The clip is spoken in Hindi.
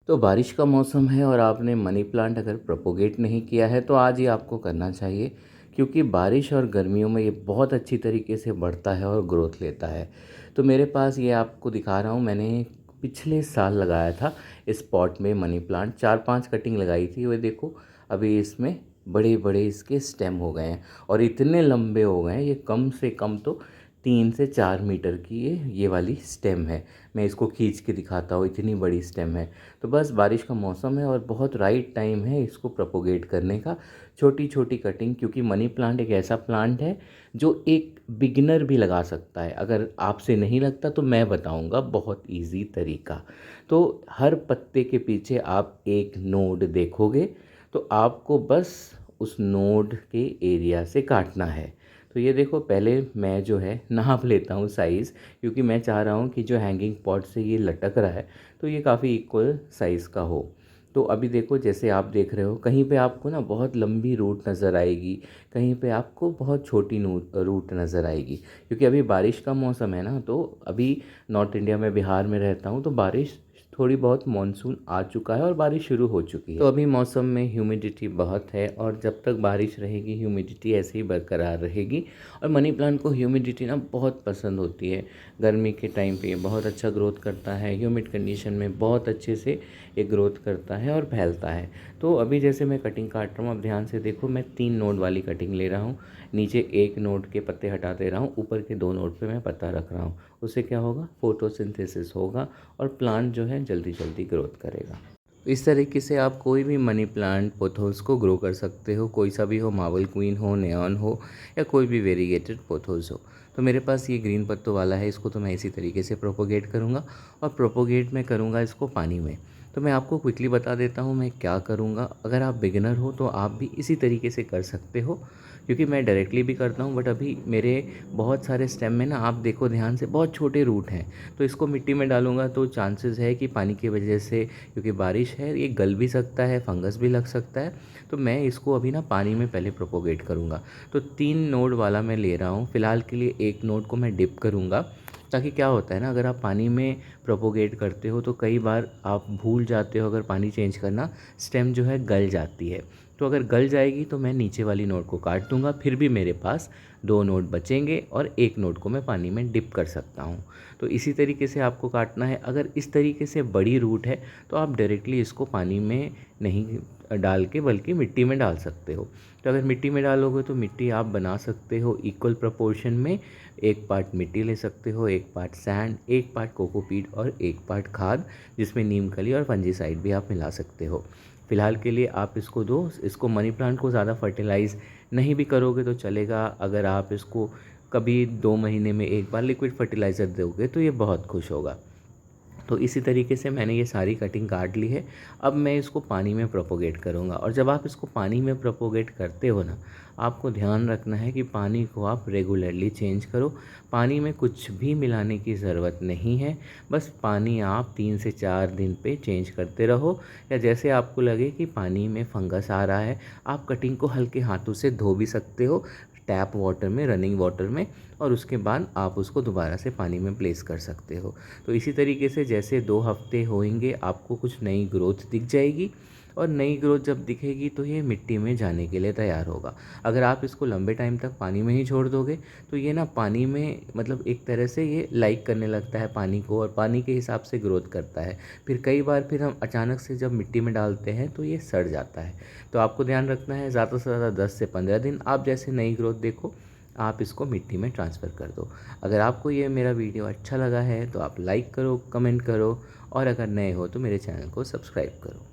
तो बारिश का मौसम है और आपने मनी प्लांट अगर प्रोपोगेट नहीं किया है तो आज ही आपको करना चाहिए, क्योंकि बारिश और गर्मियों में ये बहुत अच्छी तरीके से बढ़ता है और ग्रोथ लेता है। तो मेरे पास ये आपको दिखा रहा हूँ, मैंने पिछले साल लगाया था इस पॉट में मनी प्लांट। 4-5 कटिंग लगाई थी, वो देखो अभी इसमें बड़े बड़े इसके स्टेम हो गए हैं और इतने लंबे हो गए हैं, ये कम से कम तो 3 से 4 मीटर की ये वाली स्टेम है। मैं इसको खींच के दिखाता हूँ, इतनी बड़ी स्टेम है। तो बस बारिश का मौसम है और बहुत राइट टाइम है इसको प्रोपोगेट करने का। छोटी छोटी कटिंग, क्योंकि मनी प्लांट एक ऐसा प्लांट है जो एक बिगिनर भी लगा सकता है। अगर आपसे नहीं लगता तो मैं बताऊंगा बहुत इजी तरीका। तो हर पत्ते के पीछे आप एक नोड देखोगे, तो आपको बस उस नोड के एरिया से काटना है। तो ये देखो, पहले मैं जो है नाप लेता हूँ साइज़, क्योंकि मैं चाह रहा हूँ कि जो हैंगिंग पॉट से ये लटक रहा है तो ये काफ़ी इक्वल साइज़ का हो। तो अभी देखो, जैसे आप देख रहे हो, कहीं पे आपको ना बहुत लंबी रूट नज़र आएगी, कहीं पे आपको बहुत छोटी रूट नज़र आएगी, क्योंकि अभी बारिश का मौसम है ना। तो अभी नॉर्थ इंडिया में, बिहार में रहता हूँ, तो बारिश थोड़ी बहुत मानसून आ चुका है और बारिश शुरू हो चुकी है। तो अभी मौसम में ह्यूमिडिटी बहुत है और जब तक बारिश रहेगी ह्यूमिडिटी ऐसे ही बरकरार रहेगी। और मनी प्लांट को ह्यूमिडिटी ना बहुत पसंद होती है। गर्मी के टाइम पे ये बहुत अच्छा ग्रोथ करता है, ह्यूमिड कंडीशन में बहुत अच्छे से ये ग्रोथ करता है और फैलता है। तो अभी जैसे मैं कटिंग काट रहा हूँ, अब ध्यान से देखो, मैं 3 नोड वाली कटिंग ले रहा हूँ। नीचे 1 नोड के पत्ते हटा दे रहा हूँ, ऊपर के 2 नोड पे मैं पत्ता रख रहा हूँ। उससे क्या होगा, फोटोसिंथेसिस होगा और प्लांट जो है जल्दी जल्दी ग्रोथ करेगा। इस तरीके से आप कोई भी मनी प्लांट पोथोस को ग्रो कर सकते हो, कोई सा भी हो, मार्बल क्वीन हो, नेऑन हो, या कोई भी वेरीगेटेड पोथोस हो। तो मेरे पास ये ग्रीन पत्तों वाला है, इसको तो मैं इसी तरीके से प्रोपोगेट करूँगा। और प्रोपोगेट मैं करूँगा इसको पानी में। तो मैं आपको क्विकली बता देता हूँ मैं क्या करूँगा। अगर आप बिगिनर हो तो आप भी इसी तरीके से कर सकते हो, क्योंकि मैं डायरेक्टली भी करता हूँ, बट अभी मेरे बहुत सारे स्टेम में ना, आप देखो ध्यान से, बहुत छोटे रूट हैं। तो इसको मिट्टी में डालूंगा तो चांसेस है कि पानी की वजह से, क्योंकि बारिश है, ये गल भी सकता है, फंगस भी लग सकता है। तो मैं इसको अभी ना पानी में पहले प्रोपोगेट करूँगा। तो 3 नोड वाला मैं ले रहा हूँ फ़िलहाल के लिए। 1 नोड को मैं डिप करूँगा, ताकि क्या होता है ना, अगर आप पानी में प्रोपोगेट करते हो तो कई बार आप भूल जाते हो, अगर पानी चेंज करना, स्टेम जो है गल जाती है। तो अगर गल जाएगी तो मैं नीचे वाली नोड को काट दूंगा, फिर भी मेरे पास 2 नोड बचेंगे और 1 नोड को मैं पानी में डिप कर सकता हूँ। तो इसी तरीके से आपको काटना है। अगर इस तरीके से बड़ी रूट है तो आप डायरेक्टली इसको पानी में नहीं डाल के, बल्कि मिट्टी में डाल सकते हो। तो अगर मिट्टी में डालोगे तो मिट्टी आप बना सकते हो इक्वल प्रोपोर्शन में। 1 पार्ट मिट्टी ले सकते हो, 1 पार्ट सैंड, 1 पार्ट कोकोपीट और 1 पार्ट खाद, जिसमें नीम खली और फंजीसाइड भी आप मिला सकते हो। फ़िलहाल के लिए आप इसको दो। इसको मनी प्लांट को ज़्यादा फर्टिलाइज़ नहीं भी करोगे तो चलेगा। अगर आप इसको कभी 2 महीने में एक बार लिक्विड फर्टिलाइज़र दोगे तो ये बहुत खुश होगा। तो इसी तरीके से मैंने ये सारी कटिंग काट ली है। अब मैं इसको पानी में प्रोपोगेट करूँगा। और जब आप इसको पानी में प्रोपोगेट करते हो ना, आपको ध्यान रखना है कि पानी को आप रेगुलरली चेंज करो। पानी में कुछ भी मिलाने की ज़रूरत नहीं है, बस पानी आप 3 से 4 दिन पे चेंज करते रहो। या जैसे आपको लगे कि पानी में फंगस आ रहा है, आप कटिंग को हल्के हाथों से धो भी सकते हो, टैप वाटर में, रनिंग वाटर में, और उसके बाद आप उसको दोबारा से पानी में प्लेस कर सकते हो। तो इसी तरीके से जैसे 2 हफ्ते होएंगे, आपको कुछ नई ग्रोथ दिख जाएगी। और नई ग्रोथ जब दिखेगी तो ये मिट्टी में जाने के लिए तैयार होगा। अगर आप इसको लंबे टाइम तक पानी में ही छोड़ दोगे तो ये ना पानी में, मतलब एक तरह से ये लाइक करने लगता है पानी को, और पानी के हिसाब से ग्रोथ करता है। फिर कई बार फिर हम अचानक से जब मिट्टी में डालते हैं तो ये सड़ जाता है। तो आपको ध्यान रखना है, ज़्यादा से ज़्यादा 10 से 15 दिन आप जैसे नई ग्रोथ देखो, आप इसको मिट्टी में ट्रांसफ़र कर दो। अगर आपको ये मेरा वीडियो अच्छा लगा है तो आप लाइक करो, कमेंट करो, और अगर नए हो तो मेरे चैनल को सब्सक्राइब करो।